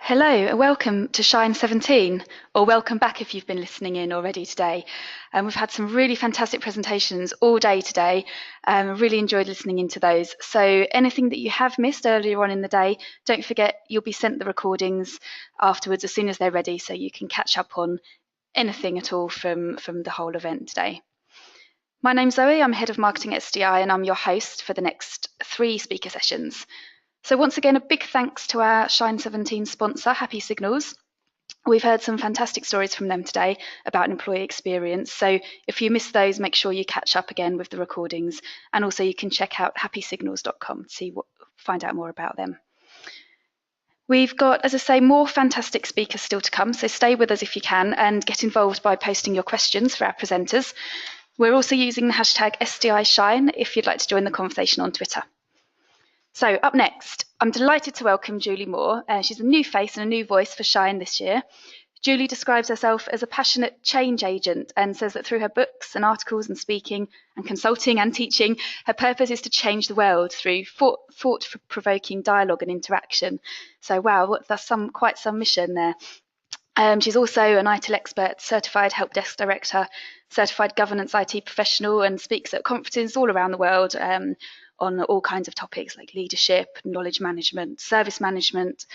Hello, and welcome to Shine17, or welcome back if you've been listening in already today. We've had some really fantastic presentations all day today. Really enjoyed listening into those. So anything that you have missed earlier on in the day, don't forget you'll be sent the recordings afterwards as soon as they're ready, so you can catch up on anything at all from the whole event today. My name's Zoe, I'm Head of Marketing at SDI, and I'm your host for the next 3 speaker sessions. So once again, a big thanks to our Shine17 sponsor, Happy Signals. We've heard some fantastic stories from them today about employee experience. So if you missed those, make sure you catch up again with the recordings. And also you can check out happysignals.com to find out more about them. We've got, as I say, more fantastic speakers still to come. So stay with us if you can and get involved by posting your questions for our presenters. We're also using the hashtag SDIShine if you'd like to join the conversation on Twitter. So up next, I'm delighted to welcome Julie Mohr. She's a new face and a new voice for Shine this year. Julie describes herself as a passionate change agent and says that through her books and articles and speaking and consulting and teaching, her purpose is to change the world through thought-provoking dialogue and interaction. So wow, that's quite some mission there. She's also an ITIL expert, certified help desk director, certified governance IT professional, and speaks at conferences all around the world on all kinds of topics like leadership, knowledge management, service management,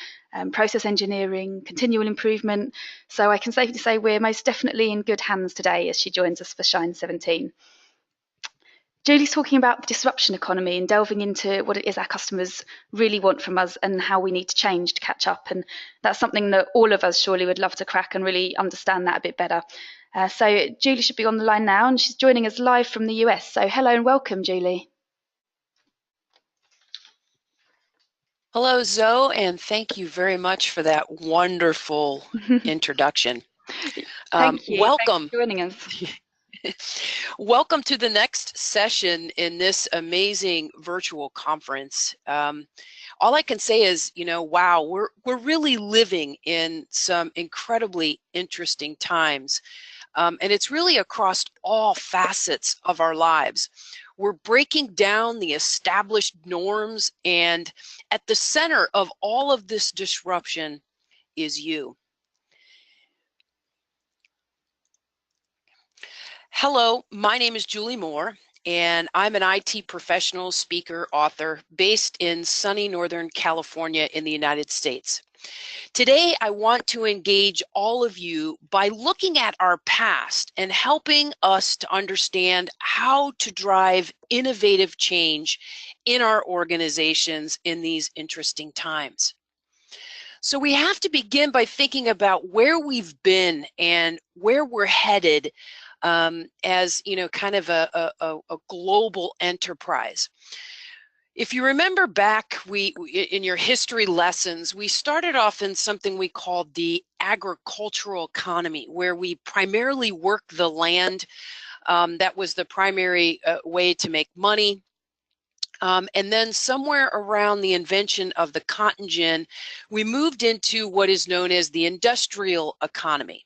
process engineering, continual improvement. So I can safely say we're most definitely in good hands today as she joins us for Shine17. Julie's talking about the disruption economy and delving into what it is our customers really want from us and how we need to change to catch up. And that's something that all of us surely would love to crack and really understand that a bit better. So Julie should be on the line now, and she's joining us live from the US. So hello and welcome, Julie. Hello, Zoe, and thank you very much for that wonderful introduction. Thank you. Welcome. Thanks for joining us. Welcome to the next session in this amazing virtual conference. All I can say is, wow, we're really living in some incredibly interesting times, and it's really across all facets of our lives. We're breaking down the established norms, and at the center of all of this disruption is you. Hello, my name is Julie Mohr, and I'm an IT professional, speaker, author based in sunny Northern California in the United States. Today, I want to engage all of you by looking at our past and helping us to understand how to drive innovative change in our organizations in these interesting times. So we have to begin by thinking about where we've been and where we're headed as kind of a global enterprise. If you remember back, in your history lessons, we started off in something we called the agricultural economy, where we primarily worked the land. That was the primary way to make money. And then somewhere around the invention of the cotton gin, we moved into what is known as the industrial economy.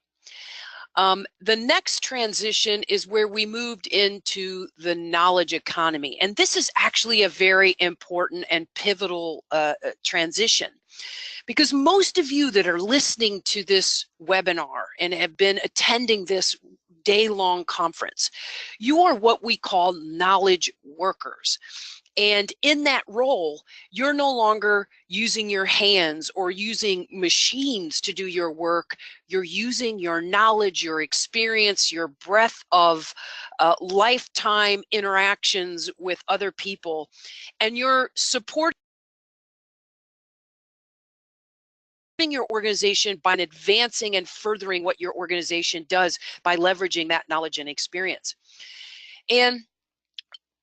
The next transition is where we moved into the knowledge economy. And this is actually a very important and pivotal transition, because most of you that are listening to this webinar and have been attending this day-long conference, you are what we call knowledge workers. And in that role, you're no longer using your hands or using machines to do your work. You're using your knowledge, your experience, your breadth of lifetime interactions with other people, and you're supporting your organization by advancing and furthering what your organization does by leveraging that knowledge and experience. And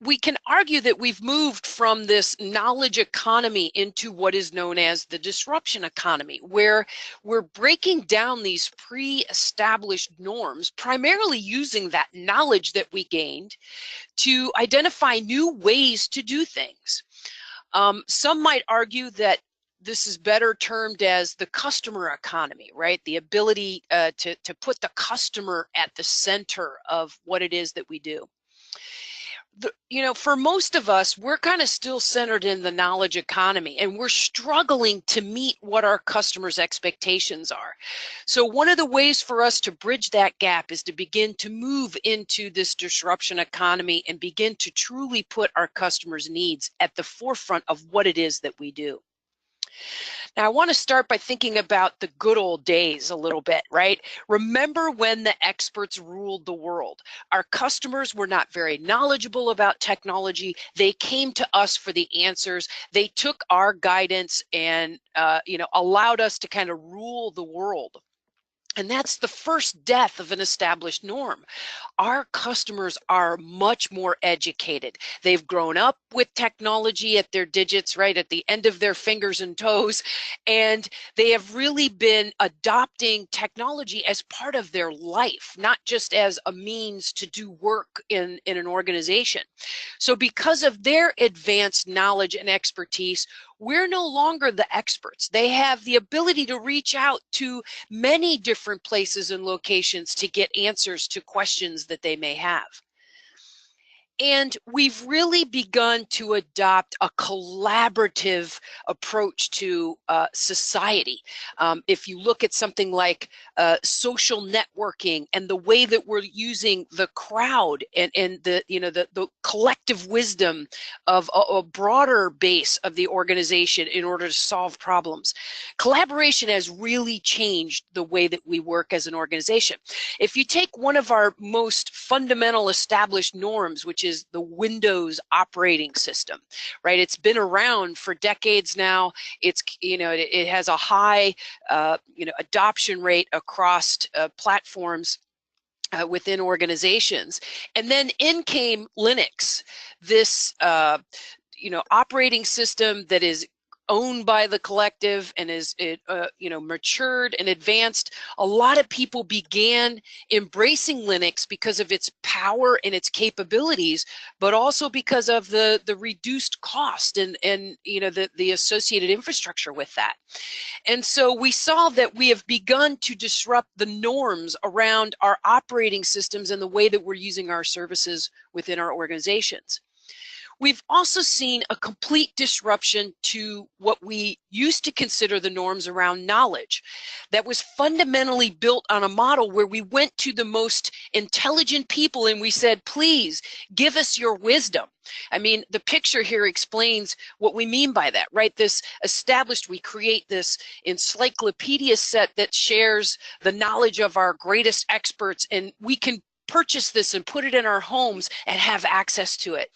we can argue that we've moved from this knowledge economy into what is known as the disruption economy, where we're breaking down these pre-established norms, primarily using that knowledge that we gained to identify new ways to do things. Some might argue that this is better termed as the customer economy, right? The ability to put the customer at the center of what it is that we do. For most of us, we're kind of still centered in the knowledge economy, and we're struggling to meet what our customers' expectations are. So one of the ways for us to bridge that gap is to begin to move into this disruption economy and begin to truly put our customers' needs at the forefront of what it is that we do. Now, I want to start by thinking about the good old days a little bit, right? Remember when the experts ruled the world? Our customers were not very knowledgeable about technology. They came to us for the answers. They took our guidance and, allowed us to kind of rule the world. And that's the first death of an established norm. Our customers are much more educated. They've grown up with technology at their digits, right, at the end of their fingers and toes, and they have really been adopting technology as part of their life, not just as a means to do work in an organization. So because of their advanced knowledge and expertise, we're no longer the experts. They have the ability to reach out to many different places and locations to get answers to questions that they may have. And we've really begun to adopt a collaborative approach to society. If you look at something like social networking and the way that we're using the crowd and the collective wisdom of a broader base of the organization in order to solve problems, collaboration has really changed the way that we work as an organization. If you take one of our most fundamental established norms, which is the Windows operating system, right? It's been around for decades now. It has a high, adoption rate across platforms within organizations. And then in came Linux, this, operating system that is owned by the collective and is matured and advanced. A lot of people began embracing Linux because of its power and its capabilities, but also because of the reduced cost and the associated infrastructure with that. And so we saw that we have begun to disrupt the norms around our operating systems and the way that we're using our services within our organizations. We've also seen a complete disruption to what we used to consider the norms around knowledge that was fundamentally built on a model where we went to the most intelligent people and we said, please give us your wisdom. I mean, the picture here explains what we mean by that, right? We create this encyclopedia set that shares the knowledge of our greatest experts, and we can purchase this and put it in our homes and have access to it.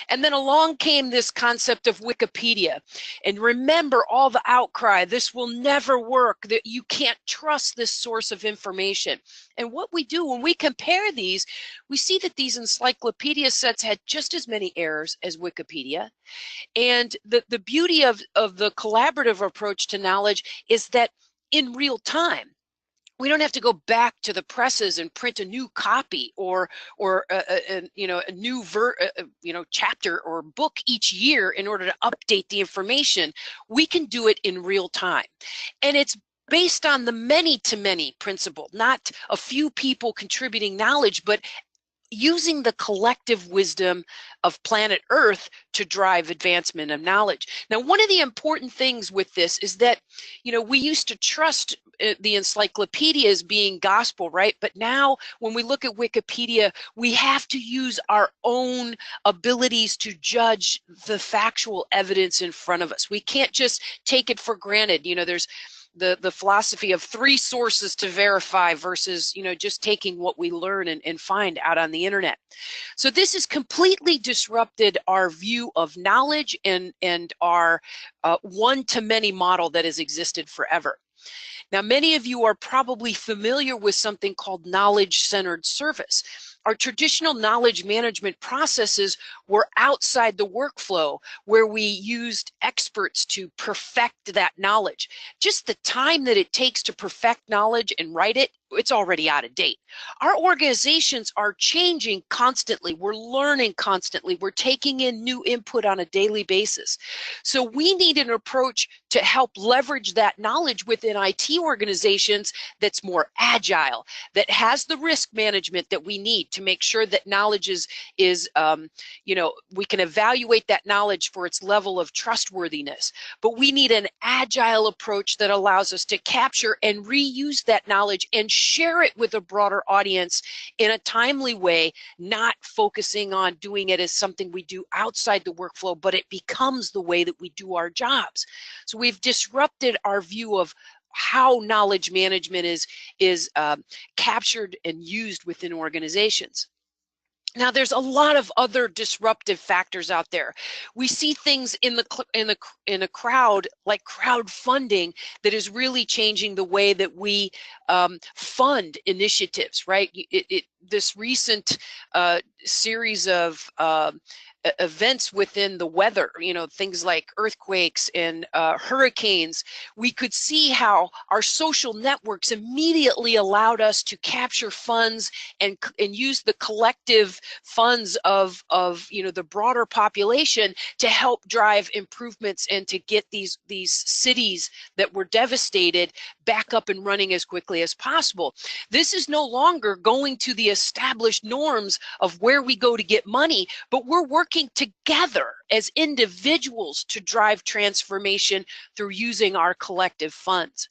And then along came this concept of Wikipedia. And remember all the outcry, this will never work, that you can't trust this source of information. And what we do when we compare these, we see that these encyclopedia sets had just as many errors as Wikipedia. And the beauty of the collaborative approach to knowledge is that in real time, we don't have to go back to the presses and print a new copy or a new chapter or book each year in order to update the information. We can do it in real time, and it's based on the many-to-many principle, not a few people contributing knowledge, but using the collective wisdom of planet Earth to drive advancement of knowledge. Now, one of the important things with this is that, we used to trust the encyclopedia as being gospel, right? But now when we look at Wikipedia, we have to use our own abilities to judge the factual evidence in front of us. We can't just take it for granted. There's the philosophy of 3 sources to verify versus just taking what we learn and find out on the internet. So this has completely disrupted our view of knowledge and our one-to-many model that has existed forever. Now, many of you are probably familiar with something called knowledge-centered service. Our traditional knowledge management processes were outside the workflow, where we used experts to perfect that knowledge. Just the time that it takes to perfect knowledge and write it it's already out of date. Our organizations are changing constantly. We're learning constantly. We're taking in new input on a daily basis. So we need an approach to help leverage that knowledge within IT organizations that's more agile, that has the risk management that we need to make sure that knowledge is we can evaluate that knowledge for its level of trustworthiness. But we need an agile approach that allows us to capture and reuse that knowledge and share it with a broader audience in a timely way, not focusing on doing it as something we do outside the workflow, but it becomes the way that we do our jobs. So we've disrupted our view of how knowledge management is captured and used within organizations. Now, there's a lot of other disruptive factors out there. We see things in a crowd like crowdfunding that is really changing the way that we fund initiatives. Right? This recent series of events within the weather, things like earthquakes and hurricanes, we could see how our social networks immediately allowed us to capture funds and use the collective funds of the broader population to help drive improvements and to get these cities that were devastated back up and running as quickly as possible. This is no longer going to the established norms of where we go to get money, but we're working together as individuals to drive transformation through using our collective funds.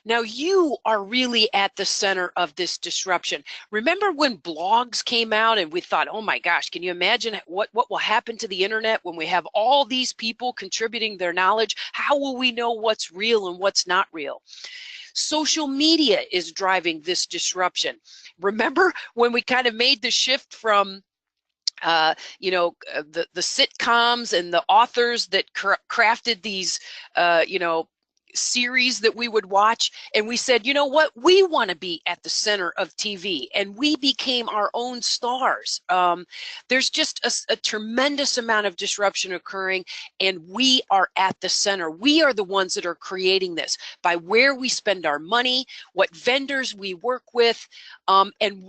Now, you are really at the center of this disruption. Remember when blogs came out and we thought, oh my gosh, can you imagine what will happen to the internet when we have all these people contributing their knowledge? How will we know what's real and what's not real? Social media is driving this disruption. Remember when we kind of made the shift from the sitcoms and the authors that crafted these series that we would watch, and we said, you know what, we want to be at the center of TV, and we became our own stars. There's just a tremendous amount of disruption occurring, and we are at the center. We are the ones that are creating this by where we spend our money, what vendors we work with, and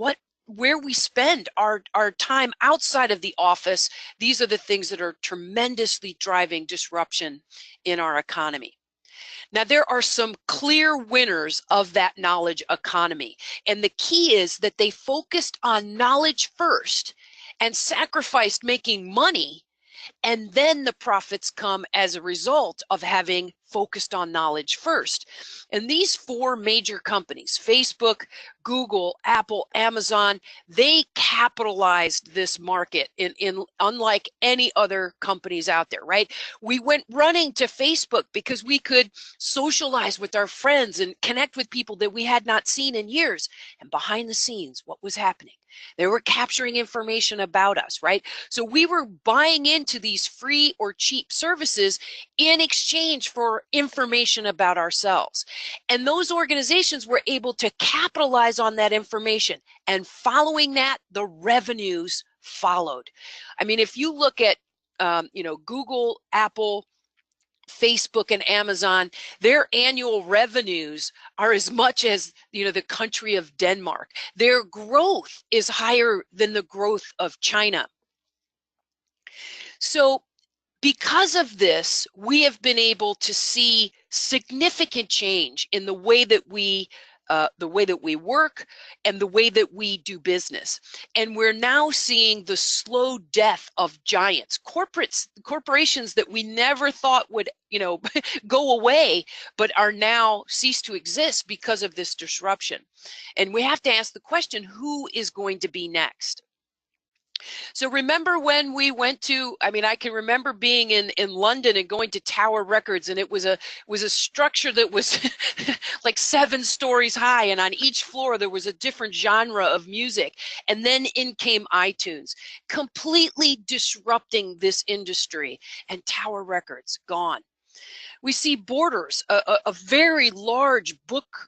where we spend our time outside of the office. These are the things that are tremendously driving disruption in our economy. Now, there are some clear winners of that knowledge economy, and the key is that they focused on knowledge first and sacrificed making money, and then the profits come as a result of having focused on knowledge first. And these four major companies, Facebook, Google, Apple, Amazon, they capitalized this market in unlike any other companies out there, right? We went running to Facebook because we could socialize with our friends and connect with people that we had not seen in years. And behind the scenes, what was happening? They were capturing information about us, right? So we were buying into these free or cheap services in exchange for information about ourselves. And those organizations were able to capitalize on that information. And following that, the revenues followed. I mean, if you look at Google, Apple, Facebook, and Amazon, their annual revenues are as much as the country of Denmark. Their growth is higher than the growth of China. So because of this, we have been able to see significant change in the way that we work and the way that we do business. And we're now seeing the slow death of giants, corporations that we never thought would, go away, but are now cease to exist because of this disruption. And we have to ask the question, who is going to be next? So remember when we went to, I can remember being in London and going to Tower Records, and it was a structure that was like 7 stories high, and on each floor there was a different genre of music. And then in came iTunes, completely disrupting this industry, and Tower Records gone. We see Borders, a very large book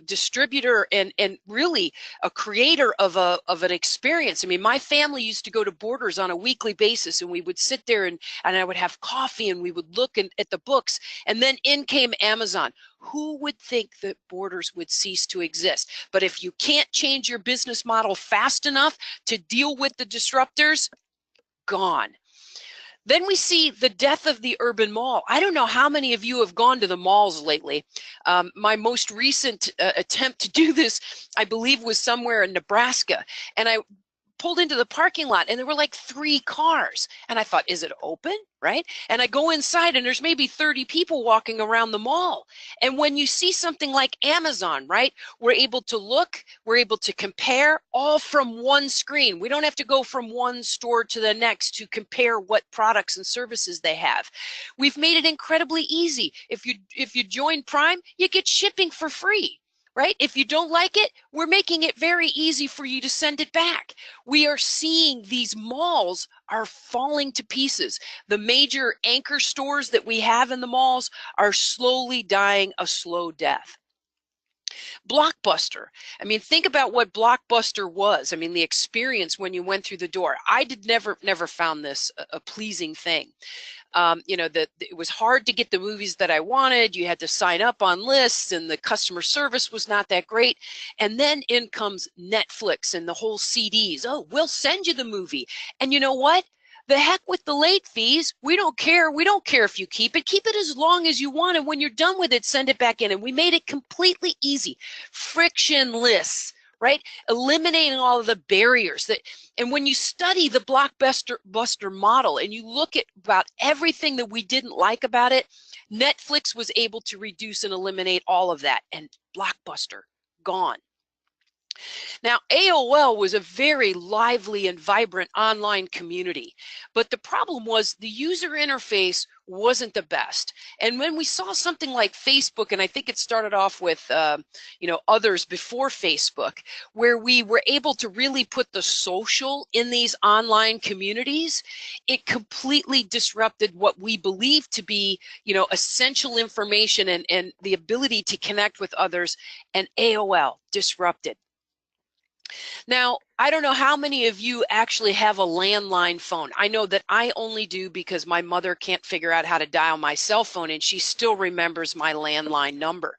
distributor and really a creator of an experience. I mean, my family used to go to Borders on a weekly basis, and we would sit there and I would have coffee and we would look at the books, and then in came Amazon. Who would think that Borders would cease to exist? But if you can't change your business model fast enough to deal with the disruptors, gone. Then we see the death of the urban mall. I don't know how many of you have gone to the malls lately. My most recent attempt to do this, I believe, was somewhere in Nebraska. And I pulled into the parking lot and there were like 3 cars. And I thought, is it open? Right? And I go inside and there's maybe 30 people walking around the mall. And when you see something like Amazon, right, we're able to look, we're able to compare all from one screen. We don't have to go from one store to the next to compare what products and services they have. We've made it incredibly easy. If you join Prime, you get shipping for free. Right? If you don't like it, we're making it very easy for you to send it back. We are seeing these malls are falling to pieces. The major anchor stores that we have in the malls are slowly dying a slow death. Blockbuster. I mean, think about what Blockbuster was. I mean, the experience when you went through the door. I never found this a pleasing thing. You know, that it was hard to get the movies that I wanted. You had to sign up on lists and the customer service was not that great. And then in comes Netflix and the whole CDs. Oh, we'll send you the movie. And you know what? The heck with the late fees. We don't care. We don't care if you keep it. Keep it as long as you want. And when you're done with it, send it back in. And we made it completely easy, frictionless, right? Eliminating all of the barriers that, and when you study the Blockbuster model and you look at about everything that we didn't like about it, Netflix was able to reduce and eliminate all of that, and Blockbuster, gone. Now, AOL was a very lively and vibrant online community, but the problem was the user interface wasn't the best. And when we saw something like Facebook, and I think it started off with you know, others before Facebook, where we were able to really put the social in these online communities, it completely disrupted what we believe to be, you know, essential information and the ability to connect with others, and AOL disrupted. Now, I don't know how many of you actually have a landline phone. I know that I only do because my mother can't figure out how to dial my cell phone and she still remembers my landline number.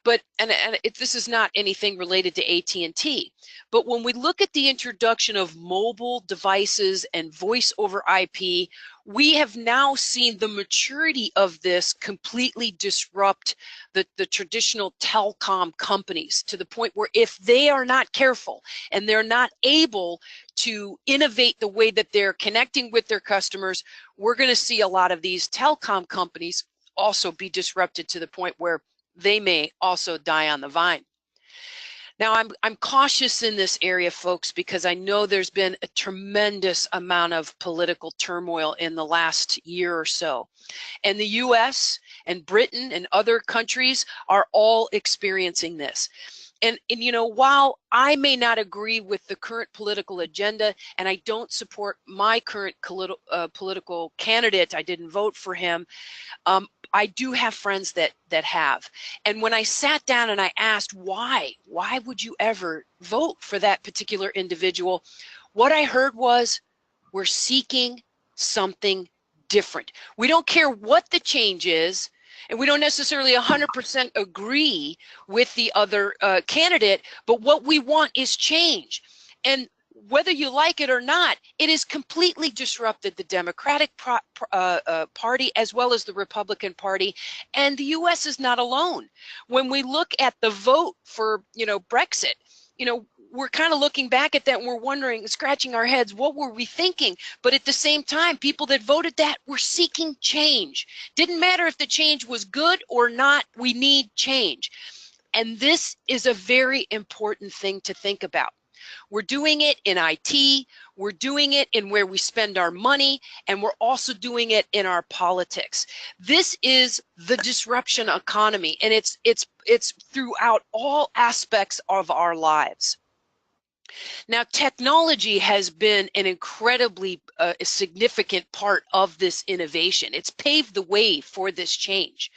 But this is not anything related to AT&T. But when we look at the introduction of mobile devices and voice over IP, we have now seen the maturity of this completely disrupt the traditional telecom companies to the point where if they are not careful and they're not able to innovate the way that they're connecting with their customers, we're going to see a lot of these telecom companies also be disrupted to the point where they may also die on the vine. Now, I'm cautious in this area, folks, because I know there's been a tremendous amount of political turmoil in the last year or so. And the US and Britain and other countries are all experiencing this. And you know, while I may not agree with the current political agenda and I don't support my current political candidate, I didn't vote for him, I do have friends that have. And when I sat down and I asked why would you ever vote for that particular individual, what I heard was, we're seeking something different. We don't care what the change is, and we don't necessarily 100% agree with the other candidate, but what we want is change. And whether you like it or not, it has completely disrupted the Democratic Party as well as the Republican Party, and the U.S. is not alone. When we look at the vote for, you know, Brexit, you know, we're kind of looking back at that and we're wondering, scratching our heads, what were we thinking? But at the same time, people that voted that were seeking change. Didn't matter if the change was good or not, we need change. And this is a very important thing to think about. We're doing it in IT, we're doing it in where we spend our money, and we're also doing it in our politics. This is the disruption economy, and it's throughout all aspects of our lives. Now, technology has been an incredibly significant part of this innovation. It's paved the way for this change.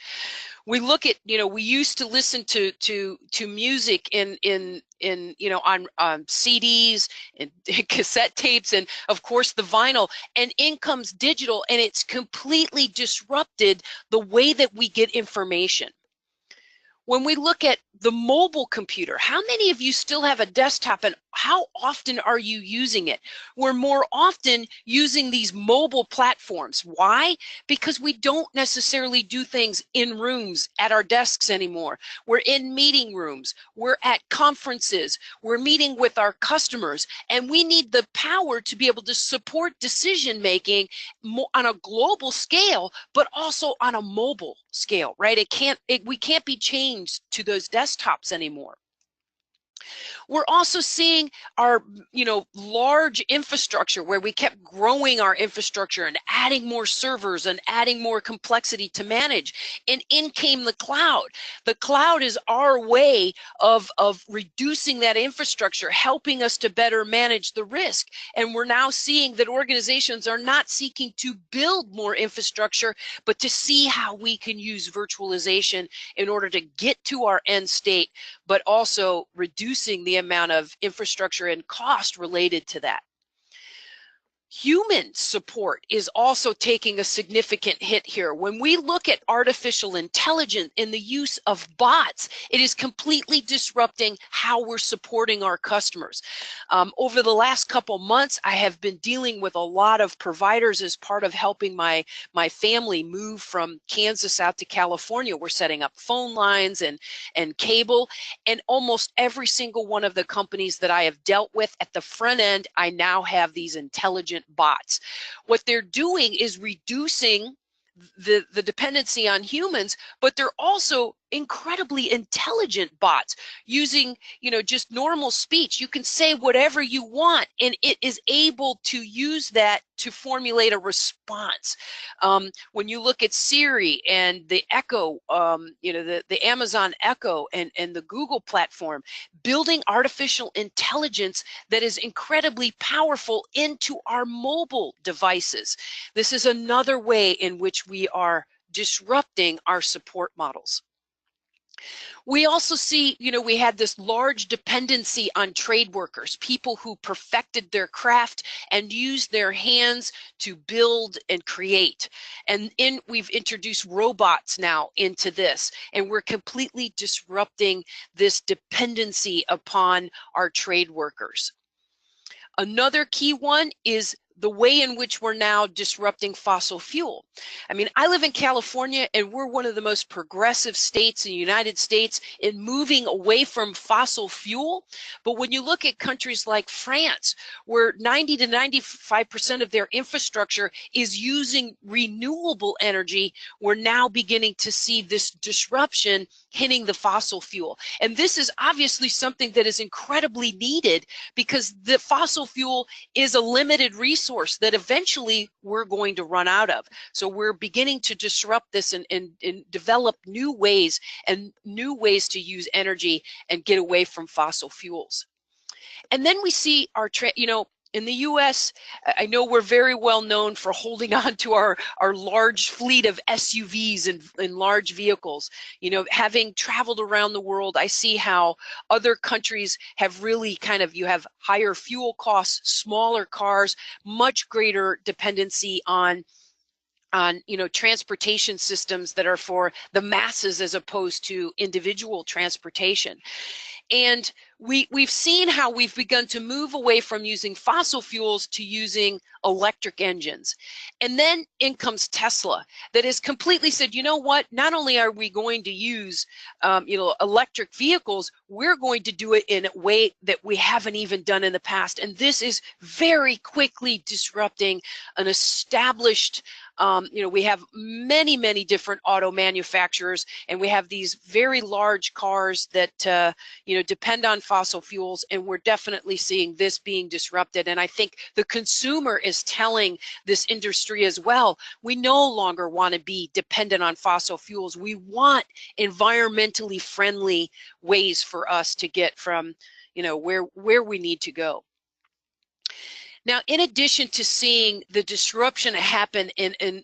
We look at, we used to listen to music in on CDs and cassette tapes, and of course the vinyl, and in comes digital, and it's completely disrupted the way that we get information. When we look at the mobile computer, how many of you still have a desktop, and how often are you using it? We're more often using these mobile platforms. Why? Because we don't necessarily do things in rooms at our desks anymore. We're in meeting rooms, we're at conferences, we're meeting with our customers, and we need the power to be able to support decision making on a global scale, but also on a mobile scale, right? We can't be changed to those desktops anymore. We're also seeing our, large infrastructure, where we kept growing our infrastructure and adding more servers and adding more complexity to manage. And in came the cloud. The cloud is our way of reducing that infrastructure, helping us to better manage the risk. And we're now seeing that organizations are not seeking to build more infrastructure, but to see how we can use virtualization in order to get to our end state, but also reducing the amount of infrastructure and cost related to that. Human support is also taking a significant hit here. When we look at artificial intelligence and the use of bots, it is completely disrupting how we're supporting our customers. Over the last couple months, I have been dealing with a lot of providers as part of helping my family move from Kansas out to California. We're setting up phone lines and cable, and almost every single one of the companies that I have dealt with at the front end, I now have these intelligent bots. What they're doing is reducing the dependency on humans, but they're also incredibly intelligent bots using, just normal speech. You can say whatever you want, and it is able to use that to formulate a response. When you look at Siri and the Echo, the Amazon Echo and the Google platform, building artificial intelligence that is incredibly powerful into our mobile devices. This is another way in which we are disrupting our support models. We also see, we had this large dependency on trade workers, people who perfected their craft and used their hands to build and create. And we've introduced robots now into this, and we're completely disrupting this dependency upon our trade workers. Another key one is the way in which we're now disrupting fossil fuel. I mean, I live in California, and we're one of the most progressive states in the United States in moving away from fossil fuel. But when you look at countries like France, where 90 to 95% of their infrastructure is using renewable energy, we're now beginning to see this disruption hitting the fossil fuel. And this is obviously something that is incredibly needed, because the fossil fuel is a limited resource that eventually we're going to run out of. So we're beginning to disrupt this and develop new ways to use energy and get away from fossil fuels. And then we see our, in the US, I know we're very well known for holding on to our large fleet of SUVs and large vehicles. Having traveled around the world, I see how other countries have really you have higher fuel costs, smaller cars, much greater dependency on transportation systems that are for the masses as opposed to individual transportation. And we've seen how we've begun to move away from using fossil fuels to using electric engines. And then in comes Tesla, that has completely said, you know what, not only are we going to use electric vehicles, we're going to do it in a way that we haven't even done in the past. And this is very quickly disrupting an established, we have many different auto manufacturers, and we have these very large cars that depend on fossil fuels, and we're definitely seeing this being disrupted. And I think the consumer is telling this industry as well, we no longer want to be dependent on fossil fuels. We want environmentally friendly ways for us to get from where we need to go. Now, in addition to seeing the disruption happen in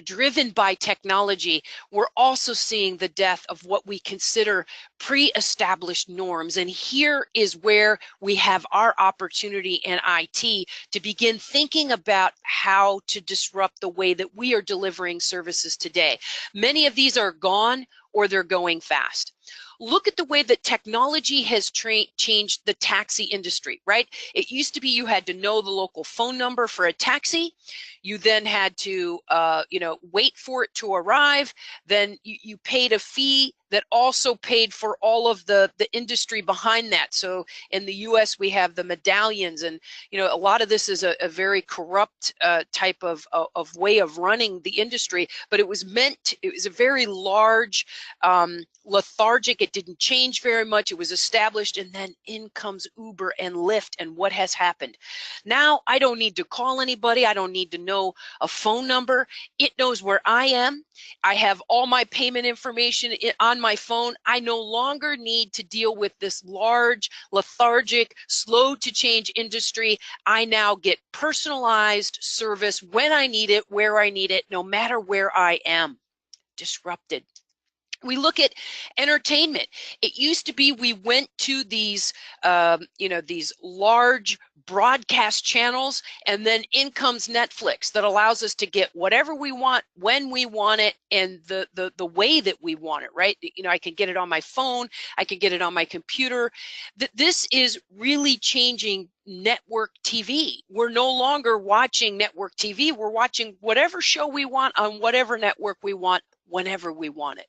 driven by technology, we're also seeing the death of what we consider pre-established norms. And here is where we have our opportunity in IT to begin thinking about how to disrupt the way that we are delivering services today. Many of these are gone or they're going fast. Look at the way that technology has changed the taxi industry, right? It used to be you had to know the local phone number for a taxi. You then had to, wait for it to arrive. Then you paid a fee that also paid for all of the industry behind that. So in the US, we have the medallions, and a lot of this is a very corrupt type of way of running the industry, but it was a very large, lethargic. It didn't change very much. It was established, and then in comes Uber and Lyft, and what has happened? Now I don't need to call anybody. I don't need to know a phone number. It knows where I am. I have all my payment information on my phone. I no longer need to deal with this large, lethargic, slow to change industry. I now get personalized service when I need it, where I need it, no matter where I am. Disrupted. We look at entertainment. It used to be we went to these, these large broadcast channels, and then in comes Netflix that allows us to get whatever we want, when we want it, and the way that we want it, right? I can get it on my phone. I can get it on my computer. This is really changing network TV. We're no longer watching network TV. We're watching whatever show we want on whatever network we want, whenever we want it.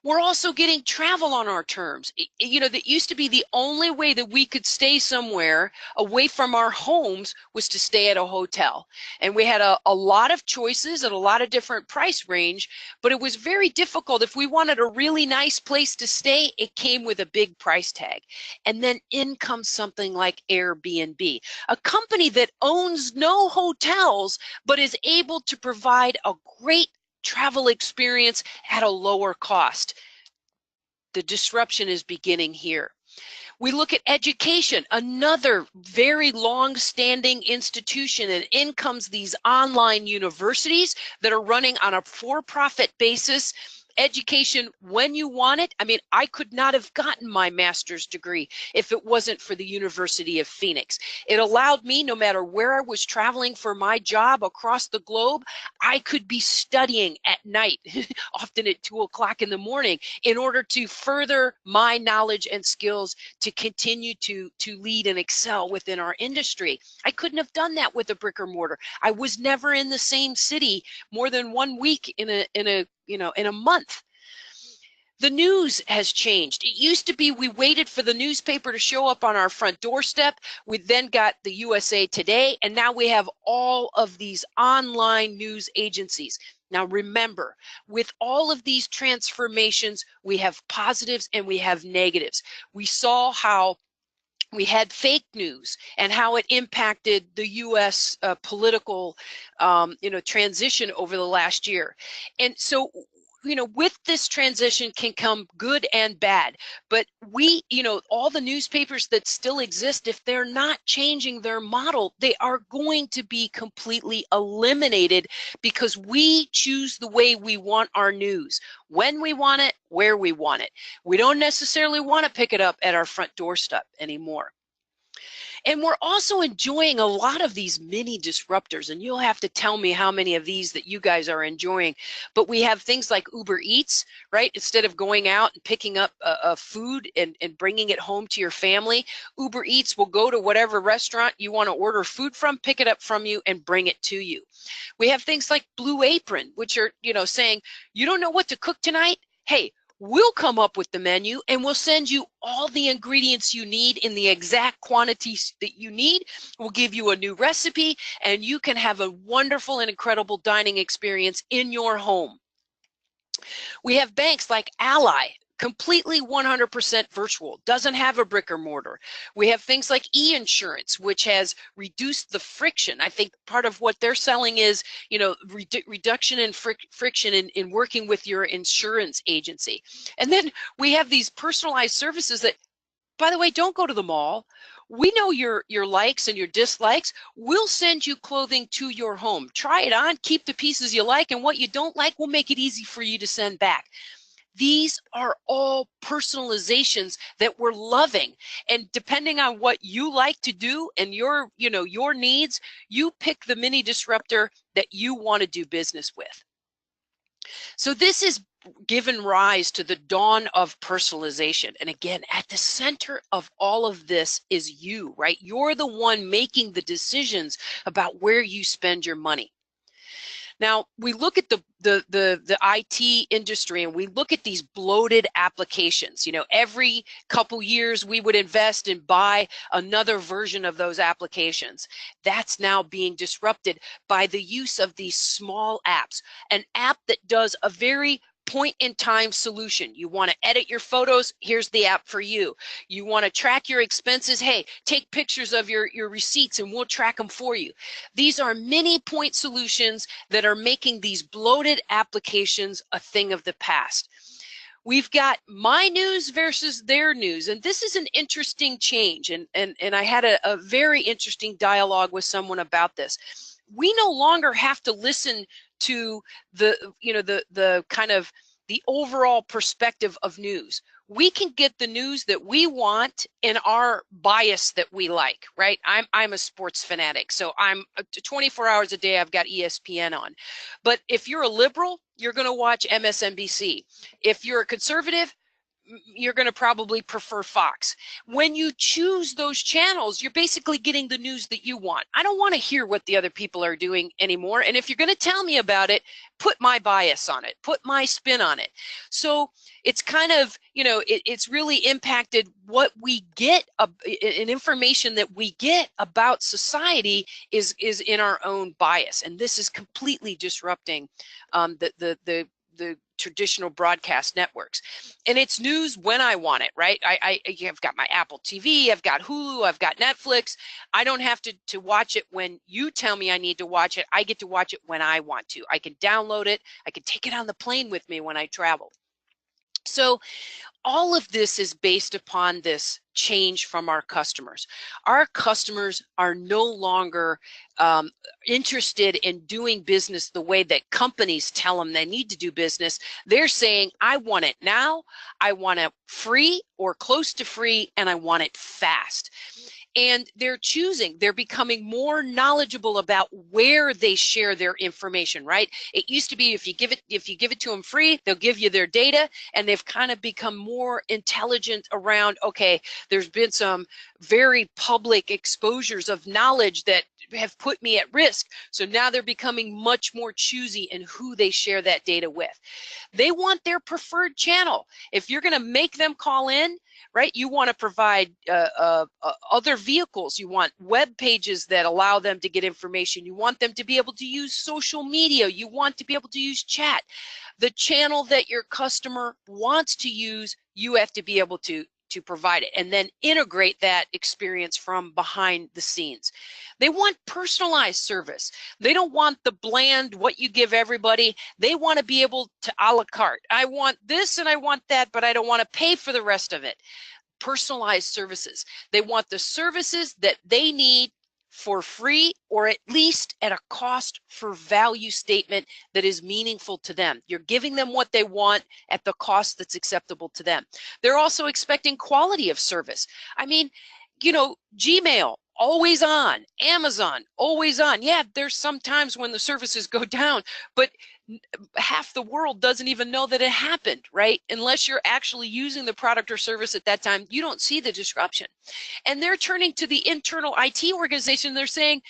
We're also getting travel on our terms. That used to be the only way that we could stay somewhere away from our homes was to stay at a hotel. And we had a lot of choices at a lot of different price range, but it was very difficult. If we wanted a really nice place to stay, it came with a big price tag. And then in comes something like Airbnb, a company that owns no hotels, but is able to provide a great travel experience at a lower cost. The disruption is beginning here. We look at education, another very long-standing institution, and in comes these online universities that are running on a for-profit basis. Education when you want it. I mean, I could not have gotten my master's degree if it wasn't for the University of Phoenix. It allowed me, no matter where I was traveling for my job across the globe, I could be studying at night, often at 2 o'clock in the morning, in order to further my knowledge and skills to continue to lead and excel within our industry. I couldn't have done that with a brick or mortar. I was never in the same city more than 1 week in a month. The news has changed. It used to be we waited for the newspaper to show up on our front doorstep. We then got the USA Today, and now we have all of these online news agencies. Now remember, with all of these transformations, we have positives and we have negatives. We saw how we had fake news and how it impacted the U.S. Political, transition over the last year. And so, with this transition can come good and bad. But we, all the newspapers that still exist, if they're not changing their model, they are going to be completely eliminated, because we choose the way we want our news, when we want it, where we want it. We don't necessarily want to pick it up at our front doorstep anymore. And we're also enjoying a lot of these mini disruptors, and you'll have to tell me how many of these that you guys are enjoying. But we have things like Uber Eats, right? Instead of going out and picking up a food and bringing it home to your family, Uber Eats will go to whatever restaurant you want to order food from, pick it up from you, and bring it to you. We have things like Blue Apron, which are, saying, you don't know what to cook tonight? Hey, we'll come up with the menu and we'll send you all the ingredients you need in the exact quantities that you need. We'll give you a new recipe, and you can have a wonderful and incredible dining experience in your home. We have banks like Ally, completely 100% virtual, doesn't have a brick or mortar. We have things like e-insurance, which has reduced the friction. I think part of what they're selling is, reduction in friction in working with your insurance agency. And then we have these personalized services that by the way, don't go to the mall. We know your likes and your dislikes. We'll send you clothing to your home. Try it on, keep the pieces you like, and what you don't like, we'll make it easy for you to send back. These are all personalizations that we're loving. And depending on what you like to do and your needs, you pick the mini disruptor that you want to do business with. So this is given rise to the dawn of personalization. And again, at the center of all of this is you, right? You're the one making the decisions about where you spend your money. Now, we look at the IT industry and we look at these bloated applications. You know, every couple years we would invest and buy another version of those applications. That's now being disrupted by the use of these small apps. An app that does a very point-in-time solution. You want to edit your photos, here's the app for you. You want to track your expenses, hey, take pictures of your receipts and we'll track them for you. These are mini point solutions that are making these bloated applications a thing of the past. We've got my news versus their news, and this is an interesting change, and I had a very interesting dialogue with someone about this. We no longer have to listen to the kind of the overall perspective of news. We can get the news that we want in our bias that we like, right? I'm a sports fanatic, so I'm 24 hours a day I've got ESPN on. But if you're a liberal, you're going to watch MSNBC. If you're a conservative, you're going to probably prefer Fox. When you choose those channels, you're basically getting the news that you want. I don't want to hear what the other people are doing anymore. And if you're going to tell me about it, put my bias on it, put my spin on it. So it's kind of, it's really impacted what we get, and information that we get about society is in our own bias. And this is completely disrupting the traditional broadcast networks. And it's news when I want it, right? I've got my Apple TV, I've got Hulu, I've got Netflix. I don't have to watch it when you tell me I need to watch it. I get to watch it when I want to. I can download it. I can take it on the plane with me when I travel. So all of this is based upon this change from our customers. Our customers are no longer interested in doing business the way that companies tell them they need to do business. They're saying, I want it now, I want it free or close to free, and I want it fast. And they're becoming more knowledgeable about where they share their information, right? It used to be if you give it to them free, they'll give you their data, and they've kind of become more intelligent around, okay, there's been some very public exposures of knowledge that have put me at risk. So now they're becoming much more choosy in who they share that data with. They want their preferred channel. If you're going to make them call in, right, you want to provide other vehicles. You want web pages that allow them to get information. You want them to be able to use social media. You want to be able to use chat. The channel that your customer wants to use, you have to be able to provide it, and then integrate that experience from behind the scenes. They want personalized service. They don't want the bland, what you give everybody. They want to be able to a la carte. I want this and I want that, but I don't want to pay for the rest of it. Personalized services. They want the services that they need for free, or at least at a cost for value statement that is meaningful to them. You're giving them what they want at the cost that's acceptable to them. They're also expecting quality of service. I mean, Gmail, always on. Amazon, always on. Yeah, there's some times when the services go down, but half the world doesn't even know that it happened, right? Unless you're actually using the product or service at that time, you don't see the disruption. And they're turning to the internal IT organization. They're saying,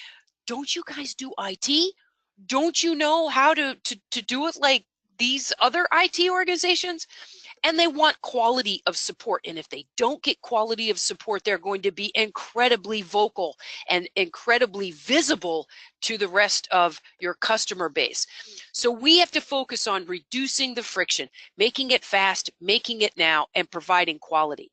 don't you guys do IT? Don't you know how to do it like these other IT organizations? And they want quality of support. And if they don't get quality of support, they're going to be incredibly vocal and incredibly visible to the rest of your customer base. So we have to focus on reducing the friction, making it fast, making it now, and providing quality.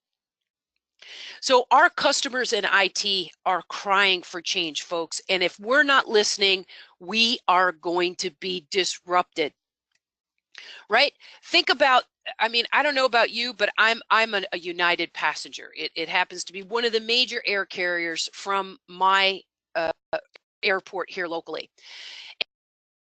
So our customers in IT are crying for change, folks. And if we're not listening, we are going to be disrupted. Right? Think about I mean, I don't know about you, but I'm a United passenger. It happens to be one of the major air carriers from my airport here locally.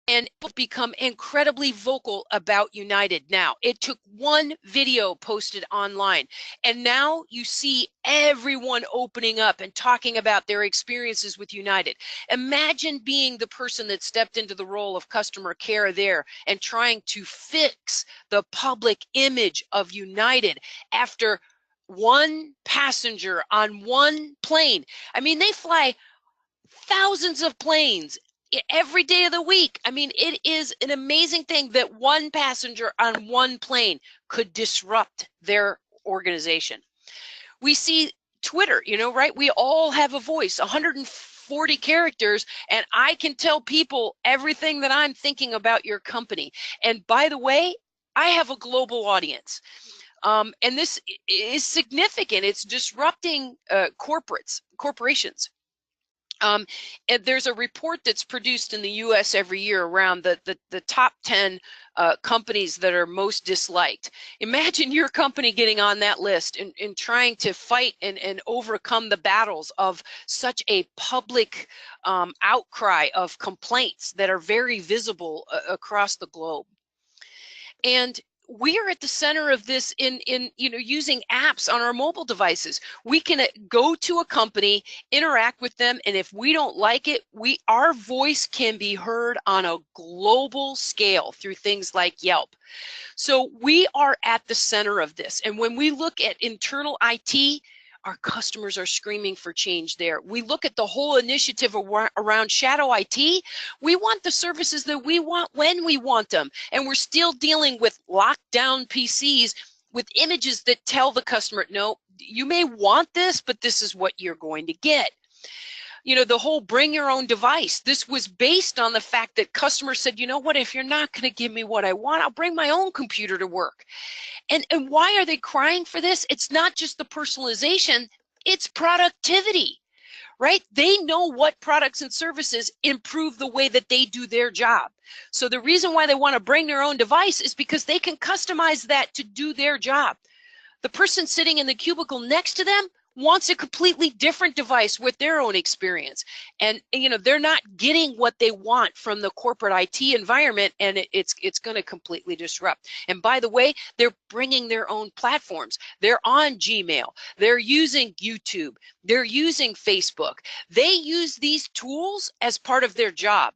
And become incredibly vocal about United now. It took one video posted online, and now you see everyone opening up and talking about their experiences with United. Imagine being the person that stepped into the role of customer care there and trying to fix the public image of United after one passenger on one plane. I mean, they fly thousands of planes every day of the week. I mean, it is an amazing thing that one passenger on one plane could disrupt their organization. We see Twitter, you know, right? We all have a voice, 140 characters, and I can tell people everything that I'm thinking about your company. And by the way, I have a global audience. And this is significant. It's disrupting corporations. And there's a report that's produced in the US every year around the top 10 companies that are most disliked. Imagine your company getting on that list and trying to fight and overcome the battles of such a public outcry of complaints that are very visible across the globe. And we are at the center of this in using apps on our mobile devices. We can go to a company, interact with them, and if we don't like it, our voice can be heard on a global scale through things like Yelp. So we are at the center of this. And when we look at internal IT, our customers are screaming for change there. We look at the whole initiative around shadow IT. We want the services that we want when we want them. And we're still dealing with locked down PCs with images that tell the customer, no, you may want this, but this is what you're going to get. You know, the whole bring your own device. This was based on the fact that customers said, you know what, if you're not going to give me what I want, I'll bring my own computer to work. And why are they crying for this? It's not just the personalization, it's productivity, right? They know what products and services improve the way that they do their job. So the reason why they want to bring their own device is because they can customize that to do their job. The person sitting in the cubicle next to them wants a completely different device with their own experience. And you know, they're not getting what they want from the corporate IT environment, and it's going to completely disrupt. And by the way, they're bringing their own platforms. They're on Gmail. They're using YouTube. They're using Facebook. They use these tools as part of their job.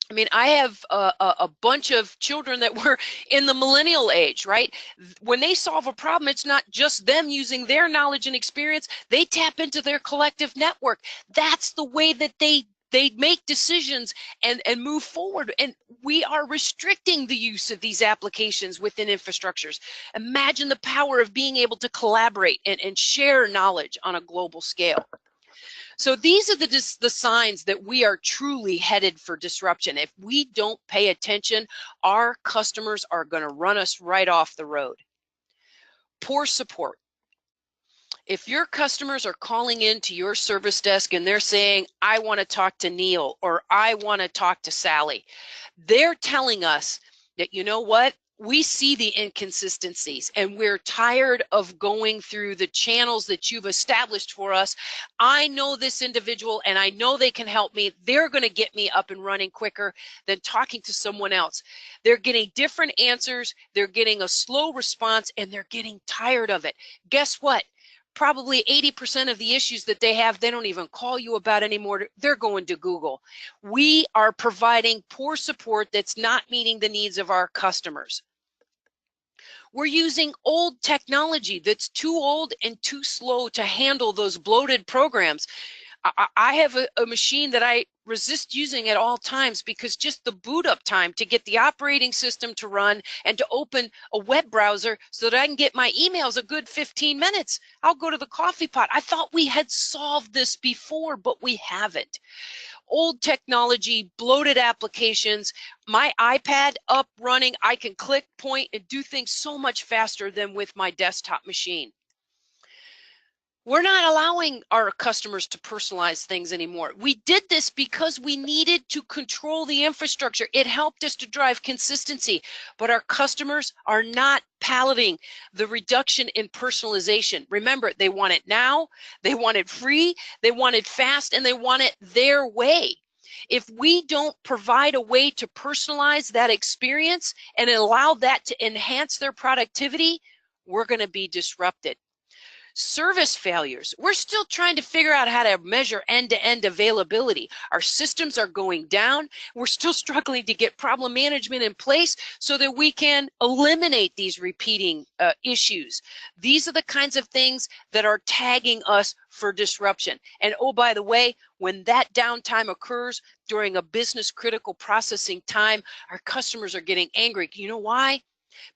I mean, I have a bunch of children that were in the millennial age, right? When they solve a problem, it's not just them using their knowledge and experience. They tap into their collective network. That's the way that they make decisions and move forward. And we are restricting the use of these applications within infrastructures. Imagine the power of being able to collaborate and share knowledge on a global scale. So these are the signs that we are truly headed for disruption. If we don't pay attention, our customers are going to run us right off the road. Poor support. If your customers are calling into your service desk and they're saying, I want to talk to Neil or I want to talk to Sally, they're telling us that, you know what? We see the inconsistencies and we're tired of going through the channels that you've established for us. I know this individual and I know they can help me. They're going to get me up and running quicker than talking to someone else. They're getting different answers. They're getting a slow response and they're getting tired of it. Guess what? Probably 80% of the issues that they have, they don't even call you about anymore. They're going to Google. We are providing poor support that's not meeting the needs of our customers. We're using old technology that's too old and too slow to handle those bloated programs. I have a machine that I resist using at all times because just the boot up time to get the operating system to run and to open a web browser so that I can get my emails a good 15 minutes. I'll go to the coffee pot. I thought we had solved this before, but we haven't. Old technology, bloated applications, my iPad up running, I can click, point, and do things so much faster than with my desktop machine. We're not allowing our customers to personalize things anymore. We did this because we needed to control the infrastructure. It helped us to drive consistency, but our customers are not palating the reduction in personalization. Remember, they want it now, they want it free, they want it fast, and they want it their way. If we don't provide a way to personalize that experience and allow that to enhance their productivity, we're going to be disrupted. Service failures. We're still trying to figure out how to measure end-to-end availability. Our systems are going down. We're still struggling to get problem management in place so that we can eliminate these repeating issues. These are the kinds of things that are tagging us for disruption. And oh, by the way, when that downtime occurs during a business critical processing time, our customers are getting angry. You know why?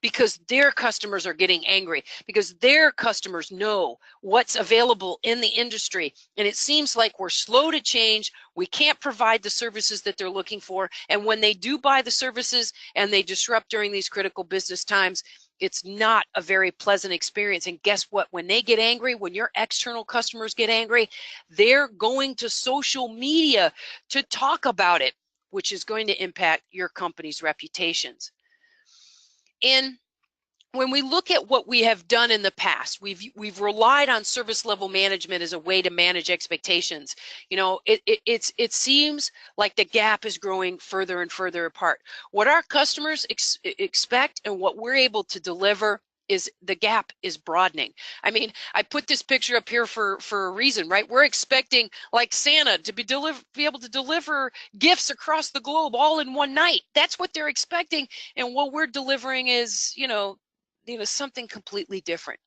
Because their customers are getting angry, because their customers know what's available in the industry. And it seems like we're slow to change. We can't provide the services that they're looking for. And when they do buy the services and they disrupt during these critical business times, it's not a very pleasant experience. And guess what? When they get angry, when your external customers get angry, they're going to social media to talk about it, which is going to impact your company's reputations. And when we look at what we have done in the past, we've relied on service level management as a way to manage expectations. You know, it seems like the gap is growing further and further apart. What our customers expect and what we're able to deliver is the gap is broadening. I mean, I put this picture up here for a reason, right? We're expecting like Santa to be able to deliver gifts across the globe all in one night. That's what they're expecting, and what we're delivering is, something completely different.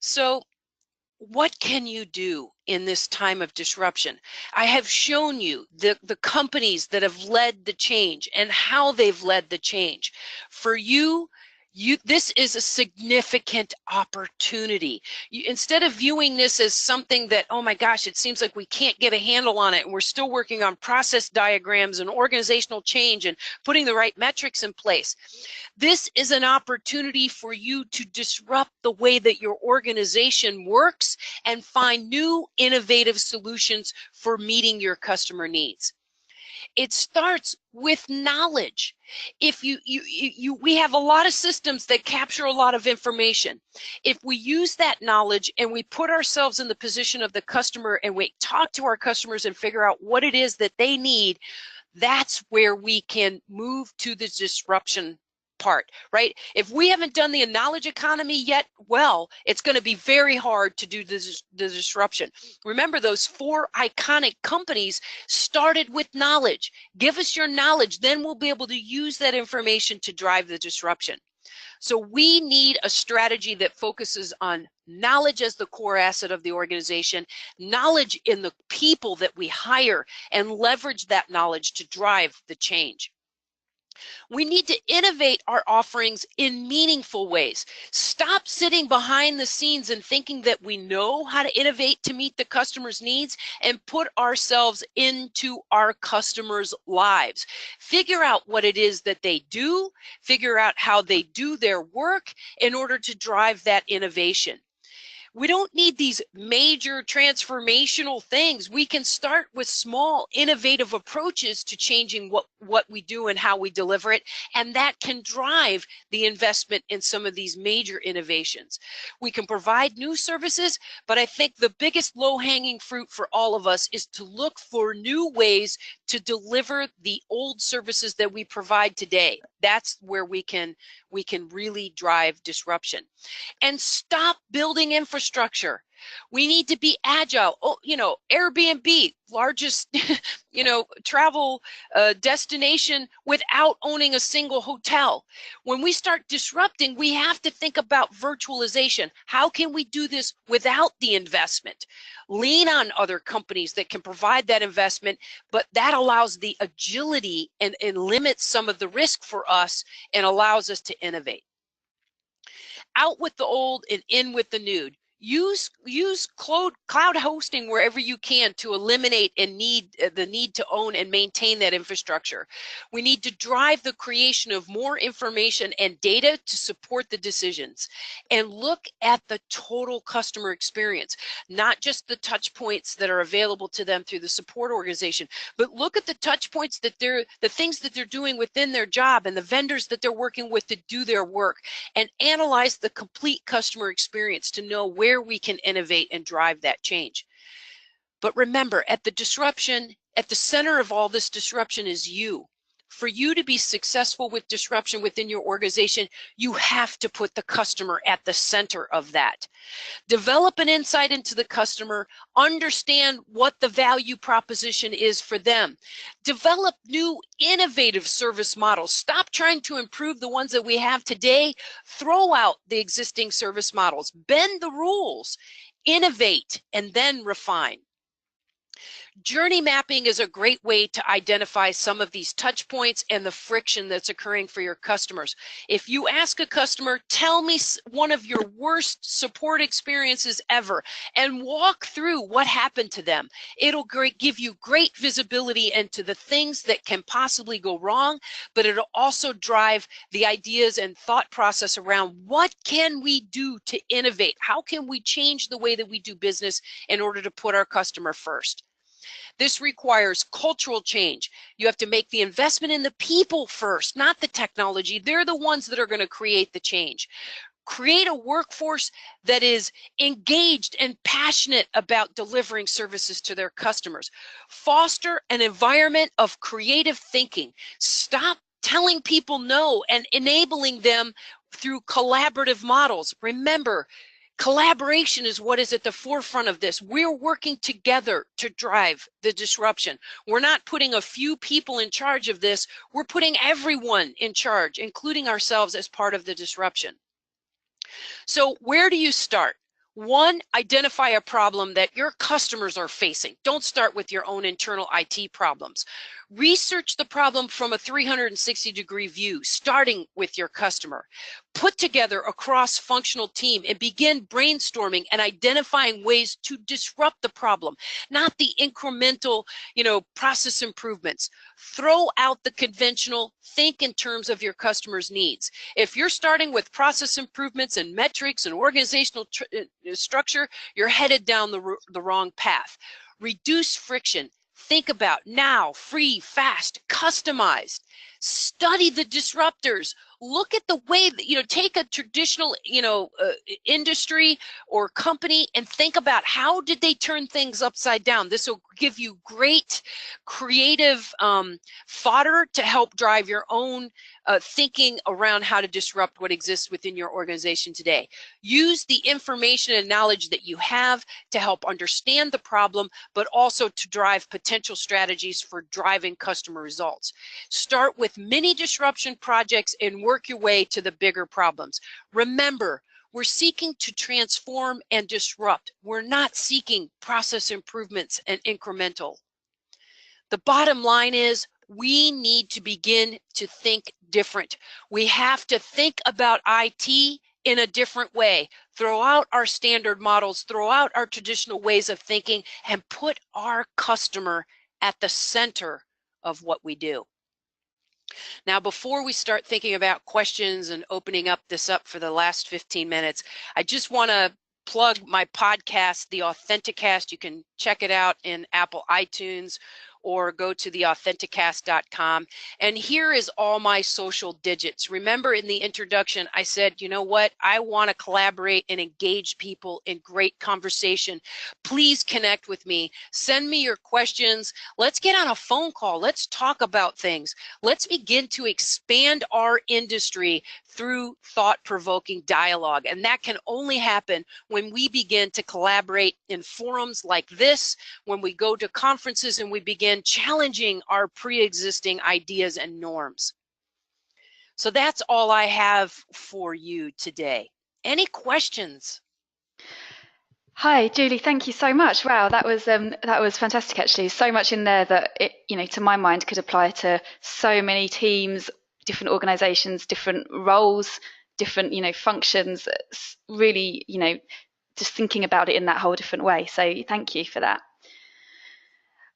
So what can you do in this time of disruption? I have shown you the companies that have led the change and how they've led the change. For you, this is a significant opportunity. Instead of viewing this as something that, oh my gosh, it seems like we can't get a handle on it, and we're still working on process diagrams and organizational change and putting the right metrics in place. This is an opportunity for you to disrupt the way that your organization works and find new innovative solutions for meeting your customer needs. It starts with knowledge. If we have a lot of systems that capture a lot of information. If we use that knowledge and we put ourselves in the position of the customer and we talk to our customers and figure out what it is that they need, that's where we can move to the disruption part, right? If we haven't done the knowledge economy yet, well, it's going to be very hard to do the disruption. Remember, those 4 iconic companies started with knowledge. Give us your knowledge, then we'll be able to use that information to drive the disruption. So we need a strategy that focuses on knowledge as the core asset of the organization, knowledge in the people that we hire, and leverage that knowledge to drive the change. We need to innovate our offerings in meaningful ways. Stop sitting behind the scenes and thinking that we know how to innovate to meet the customer's needs, and put ourselves into our customers' lives. Figure out what it is that they do, figure out how they do their work in order to drive that innovation. We don't need these major transformational things. We can start with small, innovative approaches to changing what we do and how we deliver it, and that can drive the investment in some of these major innovations. We can provide new services, but I think the biggest low-hanging fruit for all of us is to look for new ways to deliver the old services that we provide today. That's where we can really drive disruption. And stop building infrastructure. We need to be agile. Oh, Airbnb, largest, travel destination without owning a single hotel. When we start disrupting, we have to think about virtualization. How can we do this without the investment? Lean on other companies that can provide that investment, but that allows the agility and limits some of the risk for us and allows us to innovate. Out with the old and in with the new. Use cloud hosting wherever you can to eliminate the need to own and maintain that infrastructure. We need to drive the creation of more information and data to support the decisions, and look at the total customer experience, not just the touch points that are available to them through the support organization, but look at the touch points that the things that they're doing within their job and the vendors that they're working with to do their work, and analyze the complete customer experience to know where we can innovate and drive that change. But remember, at the center of all this disruption is you. For you to be successful with disruption within your organization, you have to put the customer at the center of that. Develop an insight into the customer, understand what the value proposition is for them. Develop new innovative service models. Stop trying to improve the ones that we have today. Throw out the existing service models. Bend the rules. Innovate and then refine. Journey mapping is a great way to identify some of these touch points and the friction that's occurring for your customers. If you ask a customer, tell me one of your worst support experiences ever, and walk through what happened to them. It'll give you great visibility into the things that can possibly go wrong, but it'll also drive the ideas and thought process around what can we do to innovate? How can we change the way that we do business in order to put our customer first? This requires cultural change. You have to make the investment in the people first, not the technology. They're the ones that are going to create the change. Create a workforce that is engaged and passionate about delivering services to their customers. Foster an environment of creative thinking. Stop telling people no and enabling them through collaborative models. Remember, collaboration is what is at the forefront of this. We're working together to drive the disruption. We're not putting a few people in charge of this. We're putting everyone in charge, including ourselves, as part of the disruption. So where do you start? One, identify a problem that your customers are facing. Don't start with your own internal IT problems. Research the problem from a 360-degree view, starting with your customer. Put together a cross-functional team and begin brainstorming and identifying ways to disrupt the problem, not the incremental, process improvements. Throw out the conventional, think in terms of your customer's needs. If you're starting with process improvements and metrics and organizational structure, you're headed down the wrong path. Reduce friction. Think about now, free, fast, customized. Study the disruptors. Look at the way that, take a traditional, industry or company and think about how did they turn things upside down. This will give you great creative fodder to help drive your own thinking around how to disrupt what exists within your organization today. Use the information and knowledge that you have to help understand the problem, but also to drive potential strategies for driving customer results. Start with mini disruption projects and work your way to the bigger problems. Remember, we're seeking to transform and disrupt. We're not seeking process improvements and incremental. The bottom line is we need to begin to think different. We have to think about IT in a different way. Throw out our standard models, throw out our traditional ways of thinking, and put our customer at the center of what we do. Now, before we start thinking about questions and opening this up for the last 15 minutes, I just want to plug my podcast, The Authenticast. You can check it out in Apple iTunes or go to theauthenticast.com. And here is all my social digits. Remember in the introduction, I said, you know what? I want to collaborate and engage people in great conversation. Please connect with me. Send me your questions. Let's get on a phone call. Let's talk about things. Let's begin to expand our industry through thought-provoking dialogue. And that can only happen when we begin to collaborate in forums like this, when we go to conferences and we begin challenging our pre-existing ideas and norms. So that's all I have for you today. Any questions? Hi, Julie. Thank you so much. Wow, that was fantastic. Actually, so much in there that to my mind, could apply to so many teams, different organisations, different roles, different functions. It's really just thinking about it in that whole different way. So thank you for that.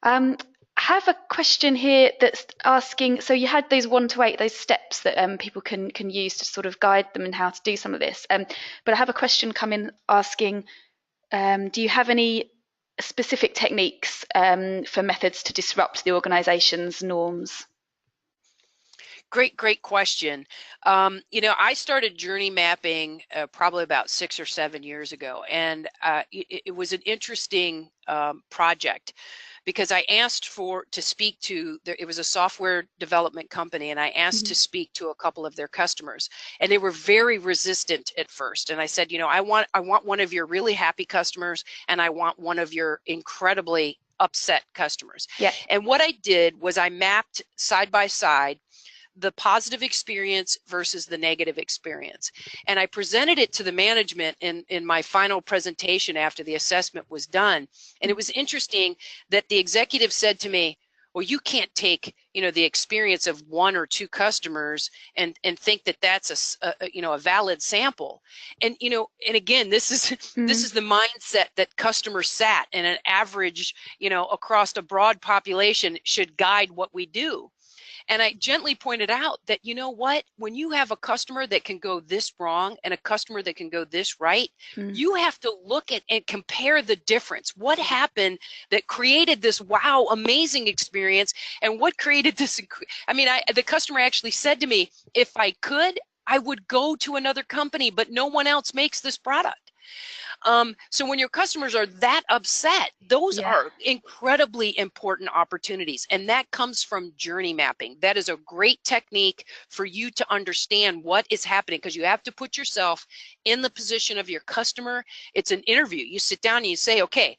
I have a question here that's asking, so you had those 1 to 8, those steps that people can use to sort of guide them in how to do some of this. But I have a question come in asking, do you have any specific techniques for methods to disrupt the organization's norms? Great question. I started journey mapping probably about 6 or 7 years ago, and it was an interesting project because I asked to speak to, it was a software development company, and I asked to speak to a couple of their customers, and they were very resistant at first. And I said, I want one of your really happy customers, and I want one of your incredibly upset customers. Yeah. And what I did was I mapped side by side the positive experience versus the negative experience. And I presented it to the management in my final presentation after the assessment was done. And it was interesting that the executive said to me, well, you can't take, the experience of 1 or 2 customers and think that that's a valid sample. And, and again, this is the mindset that customer sat and an average, across a broad population should guide what we do. And I gently pointed out that, when you have a customer that can go this wrong and a customer that can go this right, you have to look at and compare the difference. What happened that created this wow, amazing experience, and what created this? The customer actually said to me, if I could, I would go to another company, but no one else makes this product. So when your customers are that upset, those are incredibly important opportunities. And that comes from journey mapping. That is a great technique for you to understand what is happening, because you have to put yourself in the position of your customer. It's an interview. You sit down and you say, okay,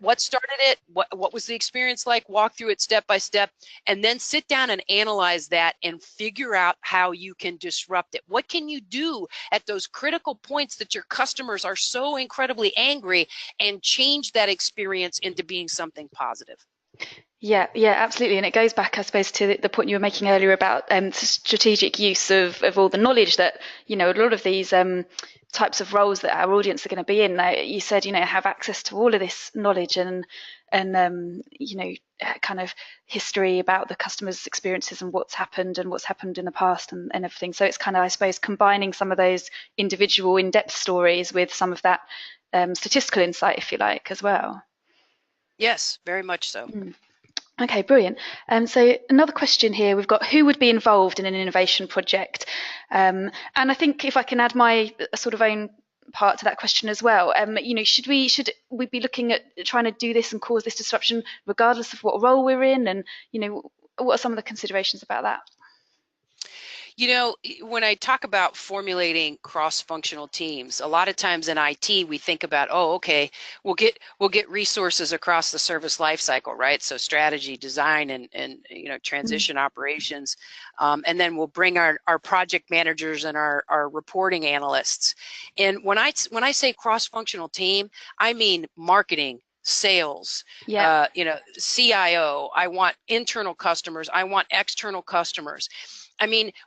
what started it? What was the experience like? Walk through it step by step, and then sit down and analyze that and figure out how you can disrupt it. What can you do at those critical points that your customers are so incredibly angry, and change that experience into being something positive? Yeah, absolutely. And it goes back, I suppose, to the point you were making earlier about strategic use of all the knowledge that, a lot of these types of roles that our audience are going to be in. You said, have access to all of this knowledge and kind of history about the customer's experiences and what's happened in the past and everything. So it's kind of, I suppose, combining some of those individual in-depth stories with some of that statistical insight, if you like, as well. Yes, very much so. Okay, brilliant. So another question here, we've got who would be involved in an innovation project? And I think if I can add my sort of own part to that question as well, should we be looking at trying to do this and cause this disruption regardless of what role we're in? And, what are some of the considerations about that? When I talk about formulating cross-functional teams, a lot of times in IT we think about, okay, we'll get resources across the service lifecycle, right? So strategy, design, and transition operations, and then we'll bring our project managers and our reporting analysts. And when I say cross-functional team, I mean marketing, sales, CIO. I want internal customers. I want external customers.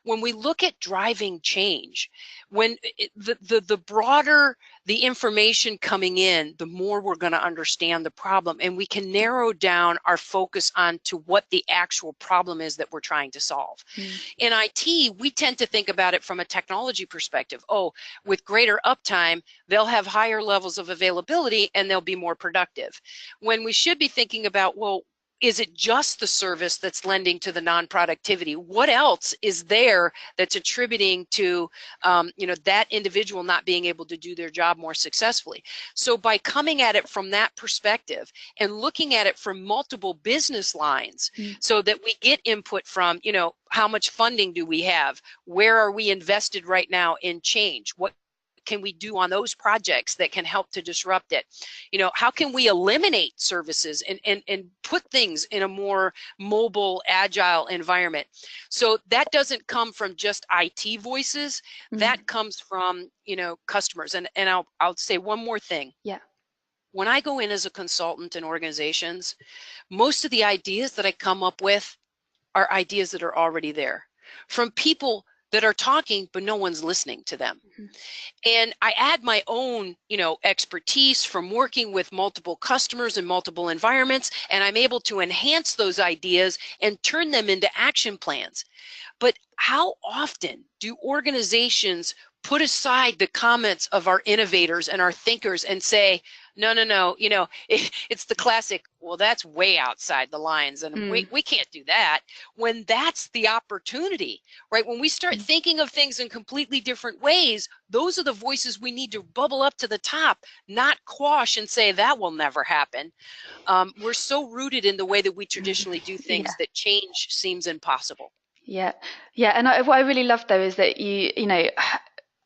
When we look at driving change, when the broader the information coming in, the more we're going to understand the problem, and we can narrow down our focus on to what the actual problem is that we're trying to solve. In IT, we tend to think about it from a technology perspective. With greater uptime, they'll have higher levels of availability and they'll be more productive. When we should be thinking about, well, is it just the service that's lending to the non-productivity? What else is there that's attributing to that individual not being able to do their job more successfully? So by coming at it from that perspective and looking at it from multiple business lines, so that we get input from, how much funding do we have? Where are we invested right now in change? What can we do on those projects that can help to disrupt it? How can we eliminate services and put things in a more mobile, agile environment? So that doesn't come from just IT voices. That comes from, customers. And I'll say one more thing. Yeah. When I go in as a consultant in organizations, most of the ideas that I come up with are ideas that are already there from people that are talking, but no one's listening to them. And I add my own, expertise from working with multiple customers in multiple environments, and I'm able to enhance those ideas and turn them into action plans. But how often do organizations put aside the comments of our innovators and our thinkers and say, no, it's the classic, well, that's way outside the lines and we can't do that, when that's the opportunity, right? When we start thinking of things in completely different ways, those are the voices we need to bubble up to the top, not quash and say that will never happen. We're so rooted in the way that we traditionally do things that change seems impossible. Yeah, and what I really love though is that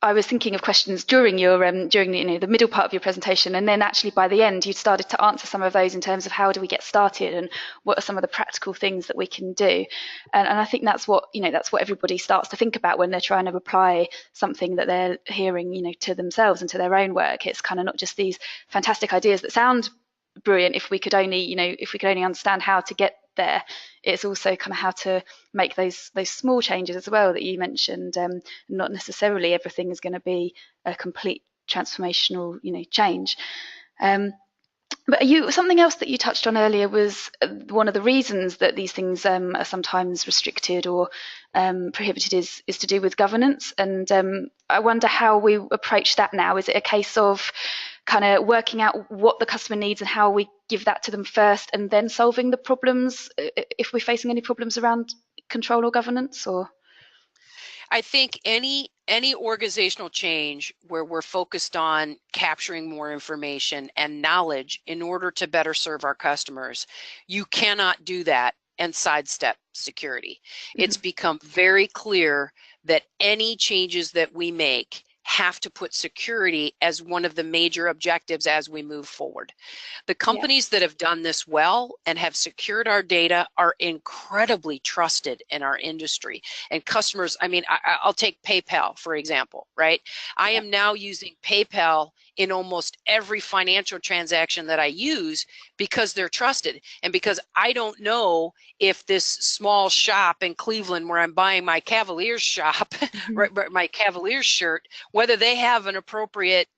I was thinking of questions during your during the middle part of your presentation, and then actually by the end you started to answer some of those in terms of how do we get started and what are some of the practical things that we can do, and I think that's what everybody starts to think about when they're trying to apply something that they're hearing to themselves and to their own work. It's kind of not just these fantastic ideas that sound brilliant if we could only understand how to get there. It's also kind of how to make those small changes as well that you mentioned. Not necessarily everything is going to be a complete transformational change. But something else that you touched on earlier was one of the reasons that these things are sometimes restricted or prohibited is to do with governance. And I wonder how we approach that now. Is it a case of kind of working out what the customer needs and how we give that to them first, and then solving the problems if we're facing any problems around control or governance? Or I think any organizational change where we're focused on capturing more information and knowledge in order to better serve our customers, you cannot do that and sidestep security. It's become very clear that any changes that we make have to put security as one of the major objectives as we move forward. The companies that have done this well and have secured our data are incredibly trusted in our industry. And customers, I mean, I'll take PayPal, for example, right? I am now using PayPal in almost every financial transaction that I use because they're trusted. And because I don't know if this small shop in Cleveland where I'm buying my Cavaliers shop, my Cavaliers shirt, whether they have an appropriate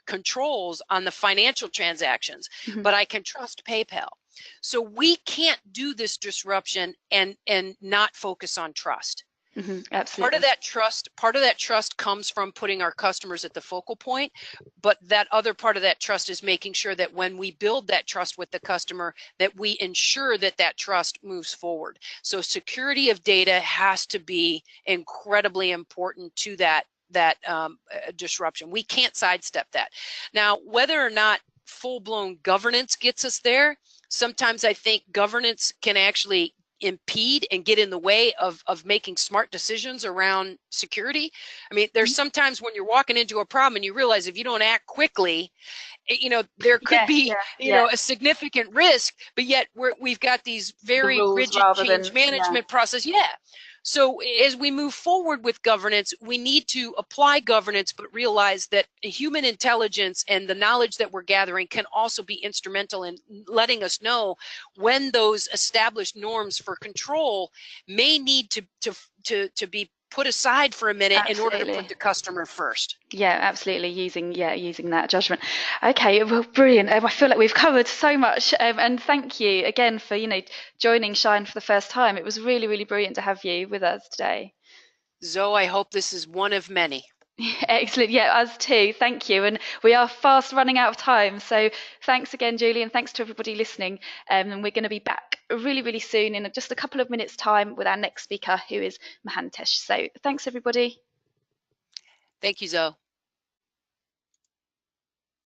controls on the financial transactions, but I can trust PayPal. So we can't do this disruption and not focus on trust. Absolutely. Part of that trust comes from putting our customers at the focal point, but that other part of that trust is making sure that when we build that trust with the customer, that we ensure that that trust moves forward. So security of data has to be incredibly important to that disruption. We can't sidestep that. Now, whether or not full-blown governance gets us there, sometimes I think governance can actually impede and get in the way of making smart decisions around security. I mean, there's sometimes when you're walking into a problem and you realize if you don't act quickly, there could be a significant risk, but yet we've got these very rigid change management process. So as we move forward with governance, we need to apply governance, but realize that human intelligence and the knowledge that we're gathering can also be instrumental in letting us know when those established norms for control may need to be put aside for a minute in order to put the customer first. Yeah, absolutely. Using that judgment. Okay, well, brilliant. I feel like we've covered so much, and thank you again for joining Shine for the first time. It was really, really brilliant to have you with us today. Zoe, I hope this is one of many. Excellent. Yeah, us too. Thank you. And we are fast running out of time. So thanks again, Julie, and thanks to everybody listening. And we're going to be back really, really soon in just a couple of minutes' time with our next speaker, who is Mahantesh. So thanks, everybody. Thank you, Zoe.